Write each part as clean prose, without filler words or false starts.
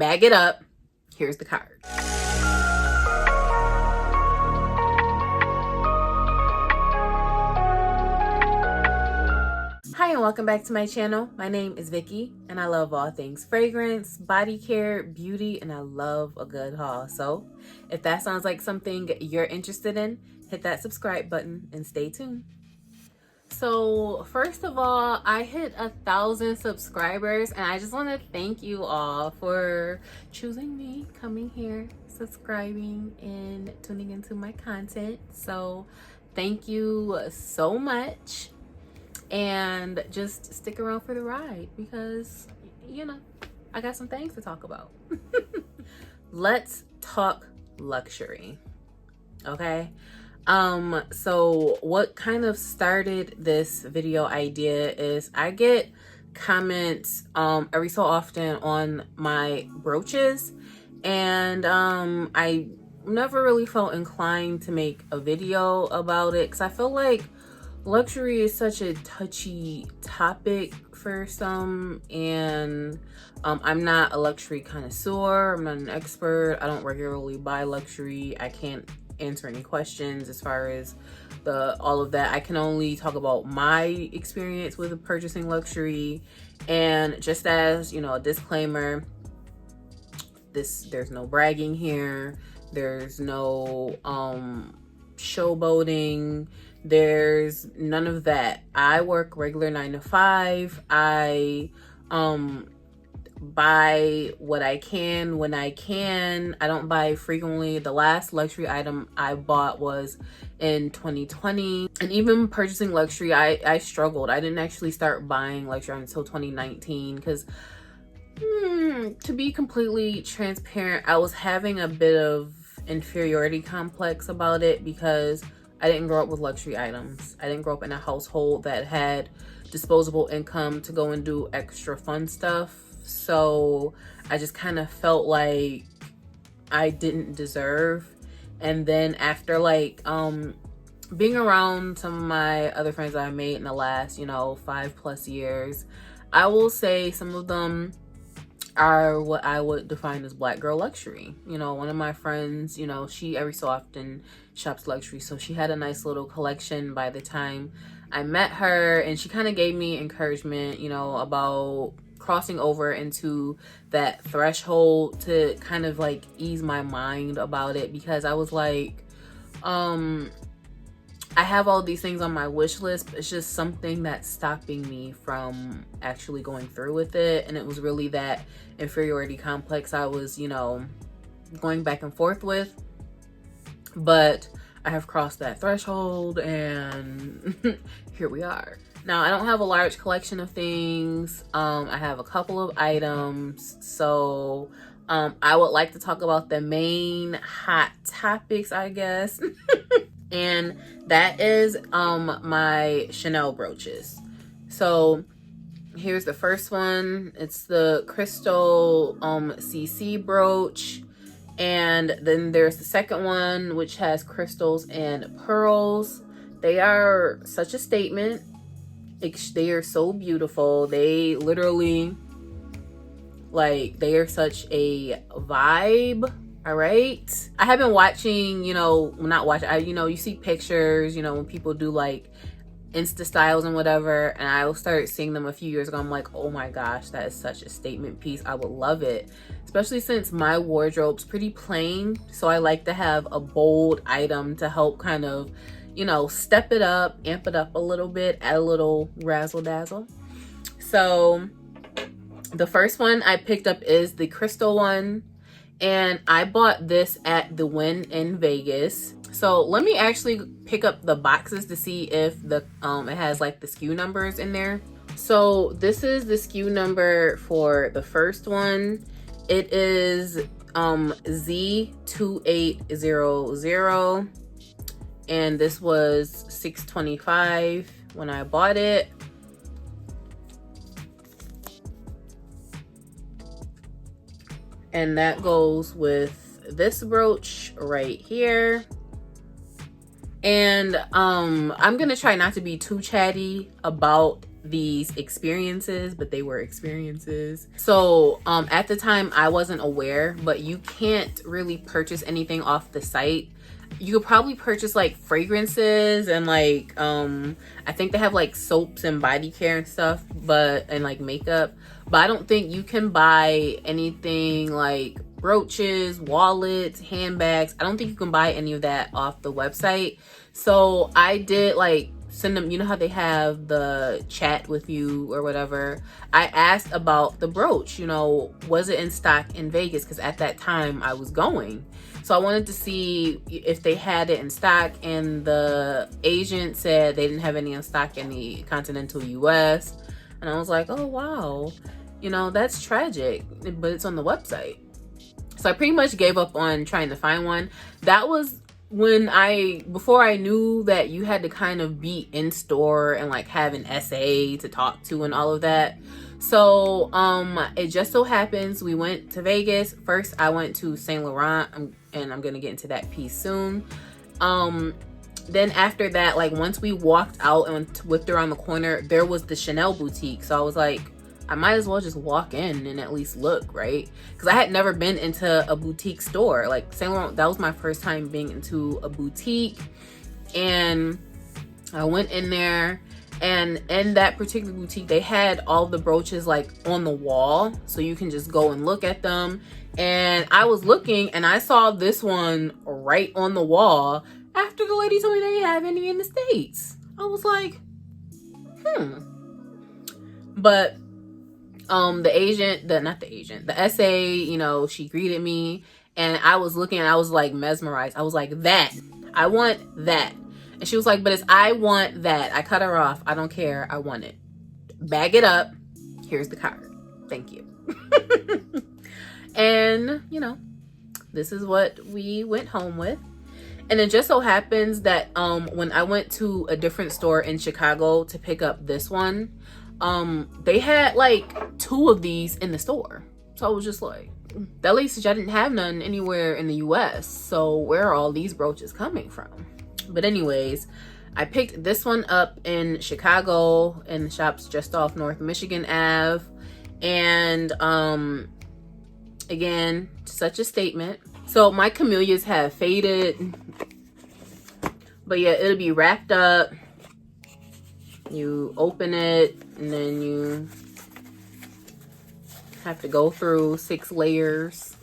bag it up. Here's the card. Hi and welcome back to my channel. My name is Vicky and I love all things fragrance, body care, beauty, and I love a good haul. So if that sounds like something you're interested in, hit that subscribe button and stay tuned. So first of all, I hit 1,000 subscribers and I just want to thank you all for choosing me, coming here, subscribing, and tuning into my content. So thank you so much. And just stick around for the ride because, you know, I got some things to talk about. Let's talk luxury, okay? So what kind of started this video idea is I get comments every so often on my brooches, and I never really felt inclined to make a video about it because I feel like luxury is such a touchy topic for some, and I'm not a luxury connoisseur. I'm not an expert. I don't regularly buy luxury. I can't answer any questions as far as all of that. I can only talk about my experience with purchasing luxury. And just as, you know, a disclaimer, there's no bragging here. There's no showboating. There's none of that. I work regular 9 to 5. I buy what I can when I can. I don't buy frequently. The last luxury item I bought was in 2020. And even purchasing luxury, I struggled. I didn't actually start buying luxury until 2019 because to be completely transparent, I was having a bit of inferiority complex about it because I didn't grow up with luxury items. I didn't grow up in a household that had disposable income to go and do extra fun stuff. So I just kind of felt like I didn't deserve. And then after like being around some of my other friends that I made in the last, you know, 5+ years, I will say some of them are what I would define as black girl luxury. You know, one of my friends, you know, she every so often shops luxury, so she had a nice little collection by the time I met her, and she kind of gave me encouragement, you know, about crossing over into that threshold to kind of like ease my mind about it, because I was like, I have all these things on my wish list, but it's just something that's stopping me from actually going through with it. And it was really that inferiority complex I was, you know, going back and forth with. But I have crossed that threshold and here we are. Now, I don't have a large collection of things. I have a couple of items. So I would like to talk about the main hot topics, I guess. And that is my Chanel brooches. So here's the first one. It's the crystal CC brooch. And then there's the second one, which has crystals and pearls. They are such a statement. They are so beautiful. They literally, like, they are such a vibe. All right. I have been watching, you know, not watching, you know, you see pictures, you know, when people do like Insta styles and whatever, and I started seeing them a few years ago. I'm like, oh my gosh, that is such a statement piece. I would love it, especially since my wardrobe's pretty plain. So I like to have a bold item to help kind of, you know, step it up, amp it up a little bit, add a little razzle dazzle. So the first one I picked up is the crystal one. And I bought this at the Wynn in Vegas. So let me actually pick up the boxes to see if the it has like the SKU numbers in there. So this is the SKU number for the first one. It is Z2800, and this was $625 when I bought it. And that goes with this brooch right here. And I'm gonna try not to be too chatty about these experiences, but they were experiences. So at the time I wasn't aware, but you can't really purchase anything off the site. You could probably purchase like fragrances and like I think they have like soaps and body care and stuff, and like makeup, but I don't think you can buy anything like brooches, wallets, handbags. I don't think you can buy any of that off the website. So I did like send them, you know how they have the chat with you or whatever. I asked about the brooch, you know, was it in stock in Vegas? Because at that time I was going. So I wanted to see if they had it in stock, and the agent said they didn't have any in stock in the continental US. And I was like, oh wow, you know, that's tragic, but it's on the website. So I pretty much gave up on trying to find one. That was when before I knew that you had to kind of be in store and like have an SA to talk to and all of that. So it just so happens we went to Vegas. First I went to Saint Laurent, and I'm gonna get into that piece soon. Then after that, like once we walked out and whipped around the corner, there was the Chanel boutique. So I was like, I might as well just walk in and at least look, right? Because I had never been into a boutique store. Like Saint Laurent, that was my first time being into a boutique. And I went in there, and in that particular boutique, they had all the brooches like on the wall, so you can just go and look at them. And I was looking and I saw this one right on the wall after the lady told me they didn't have any in the States. I was like, But the SA, you know, she greeted me, and I was looking and I was like mesmerized. I was like, I want that. And she was like, but I want that. I cut her off. I don't care. I want it. Bag it up. Here's the card. Thank you. And, you know, this is what we went home with. And it just so happens that when I went to a different store in Chicago to pick up this one, they had like 2 of these in the store. So I was just like, that lady said I didn't have none anywhere in the US. So where are all these brooches coming from? But anyways, I picked this one up in Chicago, in the shops just off North Michigan Ave. And again, such a statement. So my camellias have faded, but yeah, it'll be wrapped up. You open it, and then you have to go through 6 layers.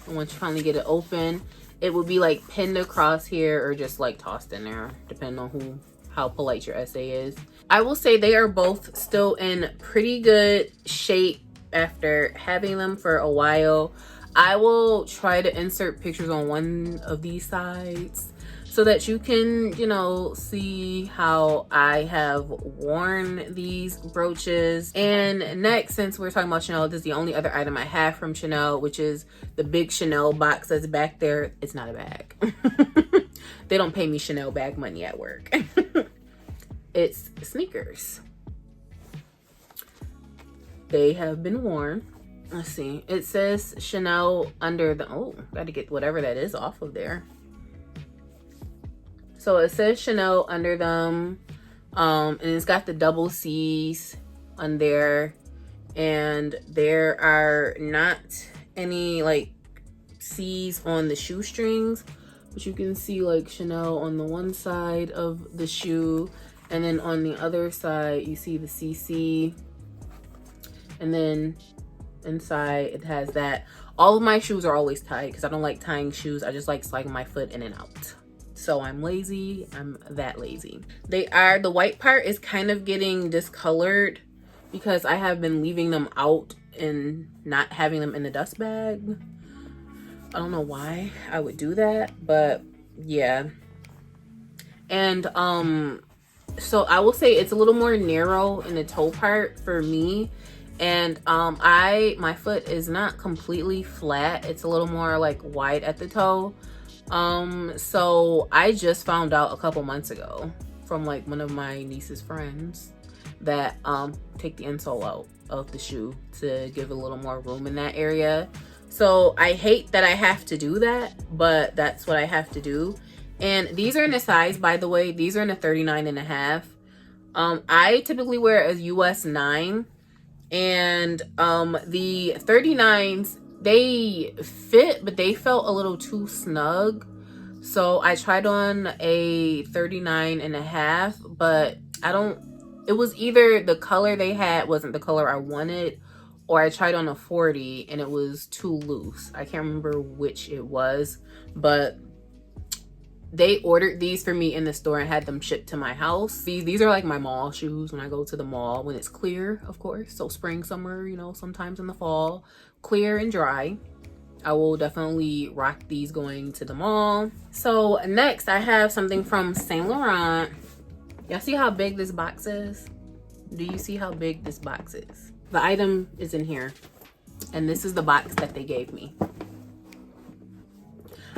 And once you finally get it open, it will be like pinned across here or just like tossed in there, depending on how polite your SA is. I will say they are both still in pretty good shape after having them for a while. I will try to insert pictures on one of these sides so that you can, you know, see how I have worn these brooches. And next, since we're talking about Chanel, this is the only other item I have from Chanel, which is the big Chanel box that's back there. It's not a bag. They don't pay me Chanel bag money at work. It's sneakers. They have been worn. Let's see. It says Chanel under the, oh, gotta get whatever that is off of there. So it says Chanel under them. And it's got the double C's on there. And there are not any like C's on the shoestrings. But you can see like Chanel on the one side of the shoe. And then on the other side, you see the CC. And then inside it has that. All of my shoes are always tied because I don't like tying shoes. I just like sliding my foot in and out. So I'm lazy. I'm that lazy. The white part is kind of getting discolored because I have been leaving them out and not having them in the dust bag. I don't know why I would do that, but yeah. And so I will say it's a little more narrow in the toe part for me. And my foot is not completely flat. It's a little more like wide at the toe. So I just found out a couple months ago from like one of my niece's friends that take the insole out of the shoe to give a little more room in that area. So I hate that I have to do that, but that's what I have to do. And these are in a size, by the way, these are in a 39.5. I typically wear a US 9, and the 39s, they fit, but they felt a little too snug. So I tried on a 39.5, but it was either the color they had wasn't the color I wanted, or I tried on a 40 and it was too loose. I can't remember which it was, but they ordered these for me in the store and had them shipped to my house. These are like my mall shoes when I go to the mall, when it's clear, of course. So spring, summer, you know, sometimes in the fall, clear and dry. I will definitely rock these going to the mall. So next I have something from Saint Laurent. Y'all see how big this box is? Do you see how big this box is? The item is in here, and this is the box that they gave me.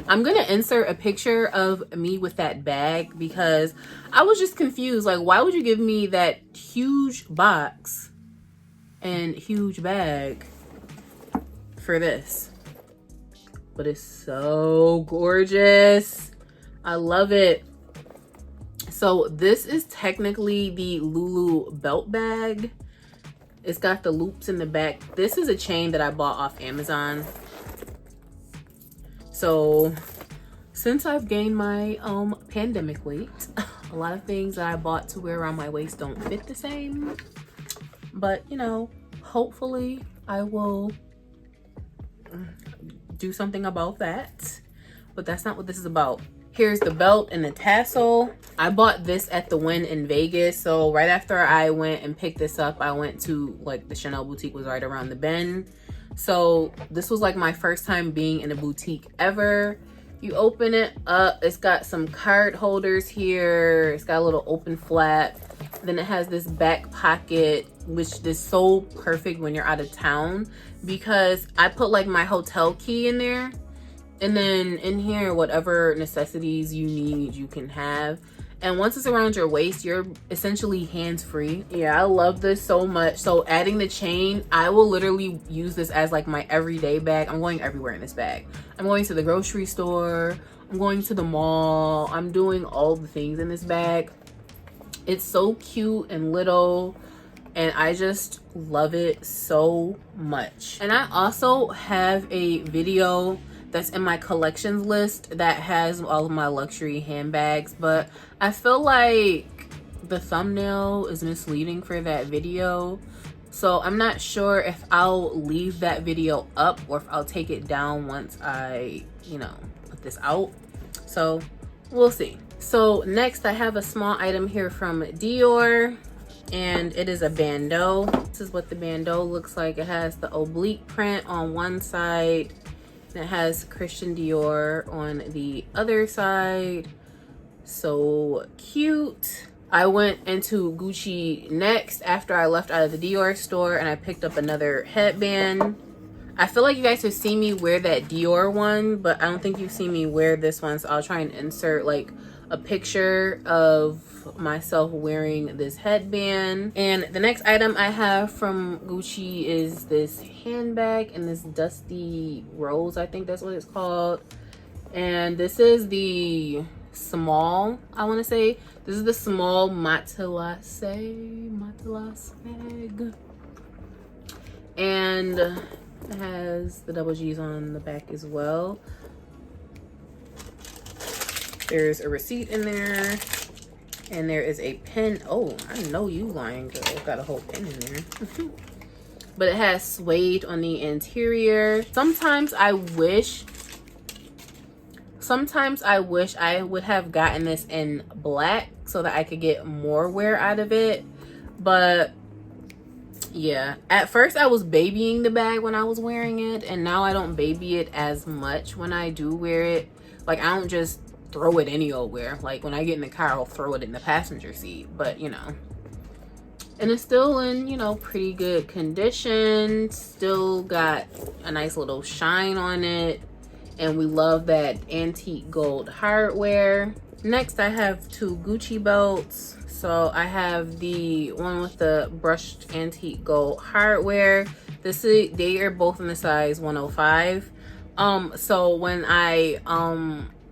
I'm gonna insert a picture of me with that bag because I was just confused. Like, why would you give me that huge box and huge bag for this? But it's so gorgeous. I love it. So this is technically the Lulu belt bag. It's got the loops in the back. This is a chain that I bought off Amazon. So since I've gained my pandemic weight, a lot of things that I bought to wear around my waist don't fit the same. But you know, hopefully I will do something about that. But that's not what this is about. Here's the belt and the tassel. I bought this at the Wynn in Vegas. So right after I went and picked this up, I went to, like, the Chanel boutique was right around the bend. So this was like my first time being in a boutique ever. You open it up, it's got some card holders here. It's got a little open flap. Then it has this back pocket, which is so perfect when you're out of town because I put like my hotel key in there. And then in here, whatever necessities you need, you can have. And once it's around your waist, you're essentially hands-free. Yeah, I love this so much. So adding the chain, I will literally use this as like my everyday bag. I'm going everywhere in this bag. I'm going to the grocery store. I'm going to the mall. I'm doing all the things in this bag. It's so cute and little, and I just love it so much. And I also have a video that's in my collections list that has all of my luxury handbags, but I feel like the thumbnail is misleading for that video. So I'm not sure if I'll leave that video up or if I'll take it down once I, you know, put this out. So we'll see. So next I have a small item here from Dior, and it is a bandeau. This is what the bandeau looks like. It has the oblique print on one side. It has Christian Dior on the other side. So cute. I went into Gucci next after I left out of the Dior store, and I picked up another headband. I feel like you guys have seen me wear that Dior one, but I don't think you've seen me wear this one. So I'll try and insert like a picture of myself wearing this headband. And the next item I have from Gucci is this handbag in this dusty rose, I think that's what it's called. And this is the small, I want to say this is the small matelasse bag, and it has the double G's on the back as well. There's a receipt in there, and there is a pen. Oh, I know you lying girl, got a whole pen in there. But it has suede on the interior. Sometimes I wish I would have gotten this in black so that I could get more wear out of it. But yeah, at first I was babying the bag when I was wearing it, and now I don't baby it as much when I do wear it. Like, I don't just throw it any old where. Like, when I get in the car, I'll throw it in the passenger seat. But you know, and it's still in, you know, pretty good condition. Still got a nice little shine on it, and we love that antique gold hardware. Next I have two Gucci belts. So I have the one with the brushed antique gold hardware. They are both in the size 105. So when I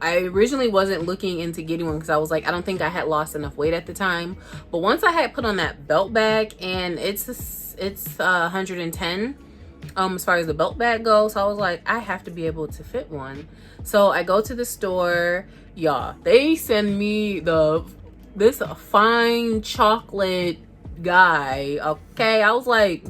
I originally wasn't looking into getting one because I was like, I don't think I had lost enough weight at the time. But once I had put on that belt bag, and it's 110 as far as the belt bag goes, so I was like, I have to be able to fit one. So I go to the store, y'all. They send me this fine chocolate guy. Okay, I was like,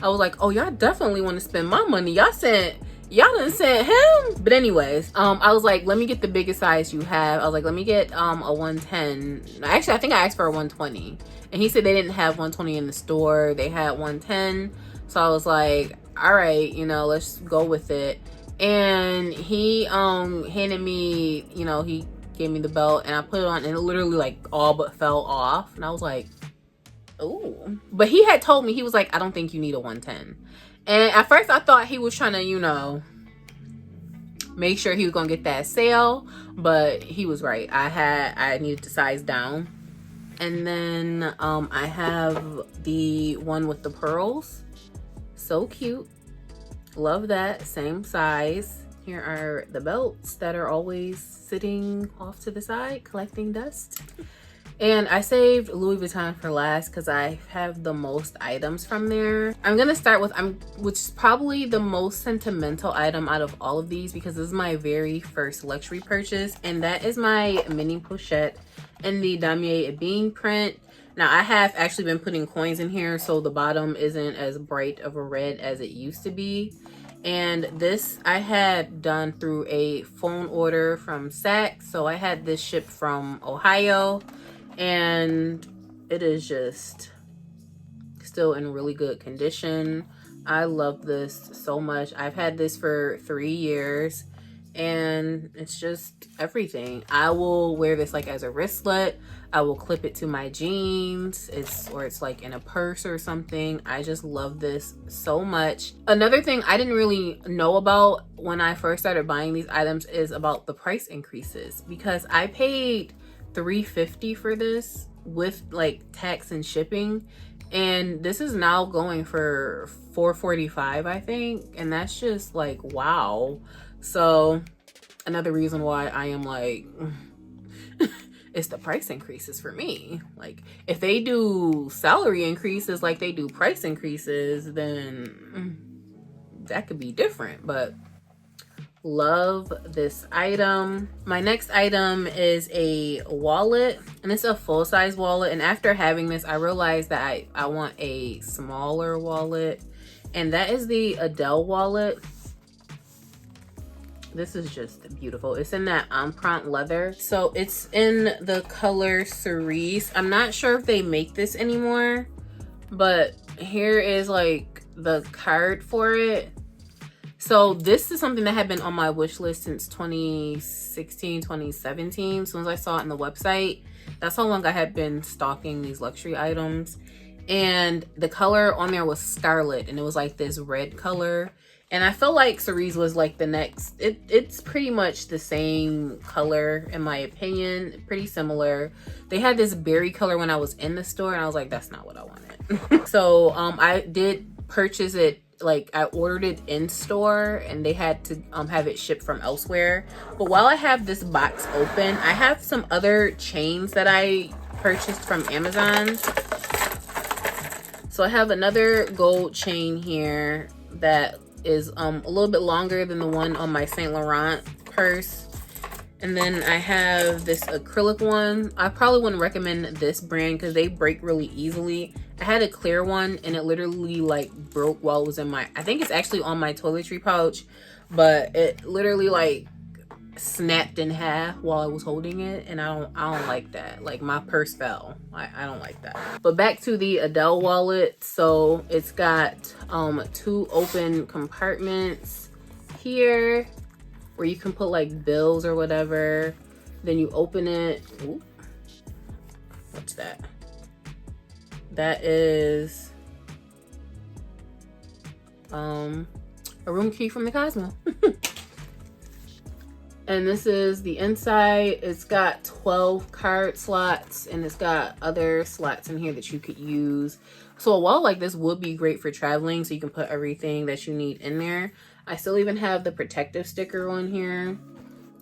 oh, y'all definitely want to spend my money. Y'all done sent him. But anyways, I was like, let me get the biggest size you have. I was like, let me get a 110. Actually, I think I asked for a 120, and he said they didn't have 120 in the store. They had 110. So I was like, all right, you know, let's go with it. And he handed me, you know, he gave me the belt, and I put it on, and it literally like all but fell off. And I was like, ooh. But he had told me, he was like, I don't think you need a 110. And at first I thought he was trying to, you know, make sure he was gonna get that sale, but he was right. I needed to size down. And then I have the one with the pearls. So cute. Love that. Same size. Here are the belts that are always sitting off to the side collecting dust. And I saved Louis Vuitton for last because I have the most items from there. I'm gonna start with which is probably the most sentimental item out of all of these, because this is my very first luxury purchase, and that is my mini pochette in the Damier Ebene print. Now I have actually been putting coins in here, so the bottom isn't as bright of a red as it used to be. And this I had done through a phone order from Saks, so I had this shipped from Ohio. And it is just still in really good condition. I love this so much. I've had this for 3 years, and it's just everything. I will wear this like as a wristlet. I will clip it to my jeans. It's like in a purse or something. I just love this so much. Another thing I didn't really know about when I first started buying these items is about the price increases, because I paid $350 for this with like tax and shipping, and this is now going for $445, I think, and that's just like, wow. So another reason why I am like it's the price increases for me. Like, if they do salary increases like they do price increases, then that could be different. But love this item. My next item is a wallet, and it's a full-size wallet. And after having this, I realized that I want a smaller wallet, and that is the Adele wallet. This is just beautiful. It's in that empreinte leather, so it's in the color cerise. I'm not sure if they make this anymore, but here is like the card for it. So this is something that had been on my wish list since 2016, 2017. As soon as I saw it on the website, that's how long I had been stalking these luxury items. And the color on there was scarlet, and it was like this red color. And I felt like cerise was like the next. It's pretty much the same color in my opinion, pretty similar. They had this berry color when I was in the store, and I was like, that's not what I wanted. So I did purchase it. Like, I ordered it in store, and they had to have it shipped from elsewhere. But while I have this box open, I have some other chains that I purchased from Amazon. So I have another gold chain here that is a little bit longer than the one on my Saint Laurent purse. And then I have this acrylic one. I probably wouldn't recommend this brand because they break really easily. I had a clear one, and it literally like broke while it was in my, I think it's actually on my toiletry pouch, but it literally like snapped in half while I was holding it, and I don't like that. Like, my purse fell. I don't like that. But back to the Adele wallet. So it's got 2 open compartments here where you can put like bills or whatever. Then you open it. Ooh. What's that? That is a room key from the Cosmo. And this is the inside. It's got 12 card slots, and it's got other slots in here that you could use. So a wallet like this would be great for traveling, so you can put everything that you need in there. I still even have the protective sticker on here.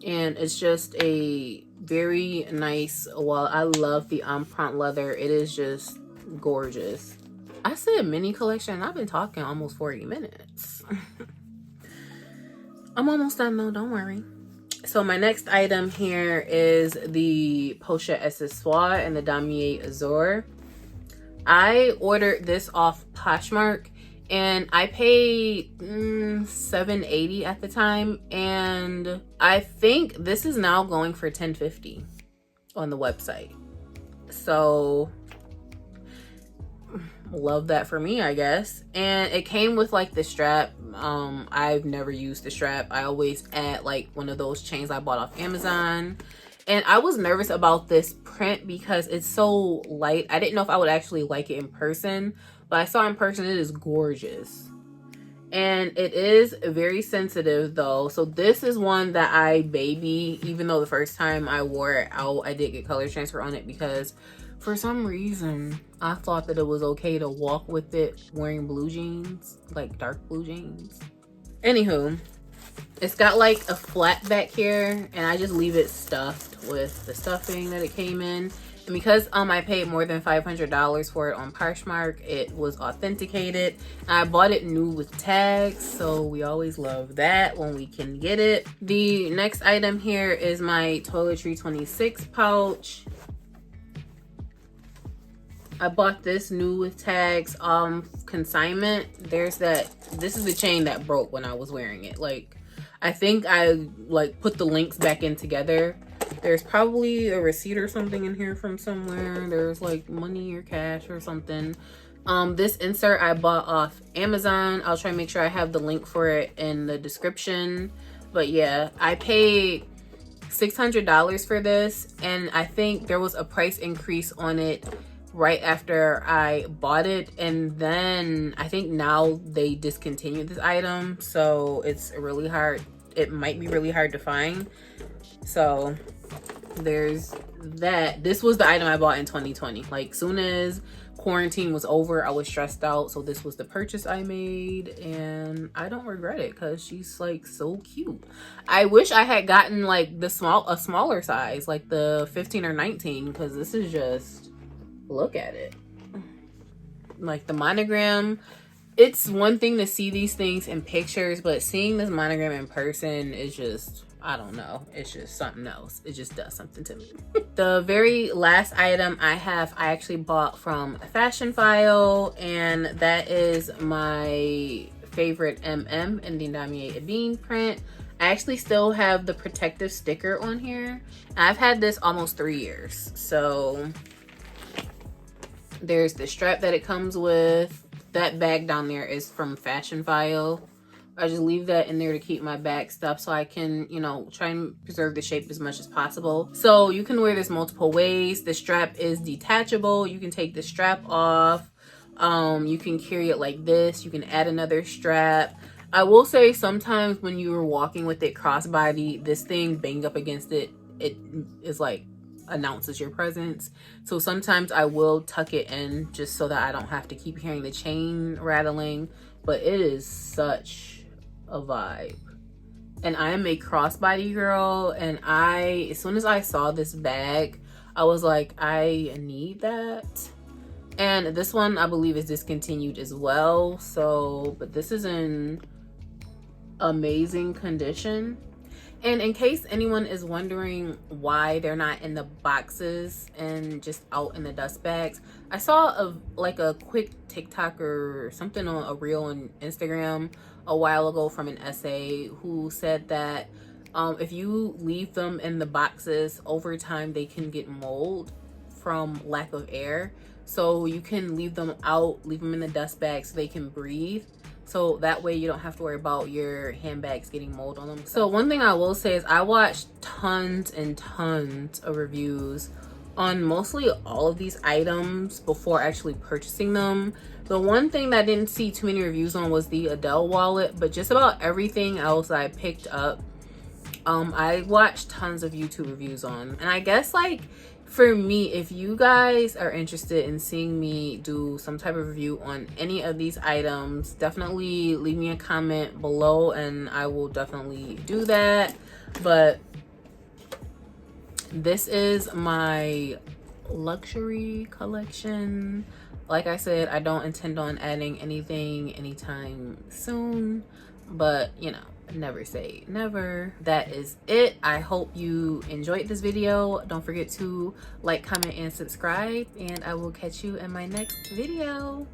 and it's just a very nice, well, I love the print leather. It is just gorgeous. I said mini collection. I've been talking almost 40 minutes. I'm almost done though, don't worry. So my next item here is the Pochette Accessoire and the Damier Azur. I ordered this off Poshmark and I paid $7.80 at the time, and I think this is now going for $10.50 on the website. So love that for me, I guess. And it came with like the strap. I've never used the strap. I always add like one of those chains I bought off Amazon. And I was nervous about this print because it's so light. I didn't know if I would actually like it in person, but I saw in person it is gorgeous. And it is very sensitive though. So this is one that I baby, even though the first time I wore it out, I did get color transfer on it because for some reason, I thought that it was okay to walk with it wearing blue jeans, like dark blue jeans. Anywho, it's got like a flat back here, and I just leave it stuffed with the stuffing that it came in. And because I paid more than $500 for it on Poshmark, it was authenticated. I bought it new with tags, so we always love that when we can get it. The next item here is my Toiletry 26 pouch. I bought this new with tags, consignment. This is the chain that broke when I was wearing it. Like, I think I like put the links back in together. There's probably a receipt or something in here from somewhere. There's like money or cash or something. This insert I bought off Amazon. I'll try and make sure I have the link for it in the description. But yeah, I paid $600 for this, and I think there was a price increase on it right after I bought it, and then I think now they discontinued this item, so it's really hard. It might be really hard to find. So there's that. This was the item I bought in 2020. Like, soon as quarantine was over, I was stressed out, so this was the purchase I made, and I don't regret it because she's like so cute. I wish I had gotten like a smaller size, like the 15 or 19, because this is just, look at it. Like the monogram, it's one thing to see these things in pictures, but seeing this monogram in person is just, I don't know, it's just something else. It just does something to me. The very last item I actually bought from Fashion File, and that is my favorite MM in the Damier Ebene print. I actually still have the protective sticker on here. I've had this almost 3 years. So there's the strap that it comes with. That bag down there is from Fashion File. I just leave that in there to keep my bag stuff so I can, you know, try and preserve the shape as much as possible. So you can wear this multiple ways. The strap is detachable. You can take the strap off. You can carry it like this. You can add another strap. I will say sometimes when you are walking with it crossbody, this thing bang up against it, it is like announces your presence. So sometimes I will tuck it in just so that I don't have to keep hearing the chain rattling, but it is such a vibe. And I am a crossbody girl, and as soon as I saw this bag, I was like, I need that. And this one I believe is discontinued as well, so, but this is in amazing condition. And in case anyone is wondering why they're not in the boxes and just out in the dust bags, I saw a quick TikTok or something on a reel on Instagram a while ago from an essay who said that if you leave them in the boxes over time, they can get mold from lack of air. So you can leave them out, leave them in the dust bag so they can breathe. So that way you don't have to worry about your handbags getting mold on them. So one thing I will say is I watched tons and tons of reviews on mostly all of these items before actually purchasing them. The one thing that I didn't see too many reviews on was the Adele wallet, but just about everything else I picked up, I watched tons of YouTube reviews on. And I guess like for me, if you guys are interested in seeing me do some type of review on any of these items, definitely leave me a comment below and I will definitely do that. But This is my luxury collection. Like I said, I don't intend on adding anything anytime soon, but you know, never say never. That is it. I hope you enjoyed this video. Don't forget to like, comment, and subscribe, and I will catch you in my next video.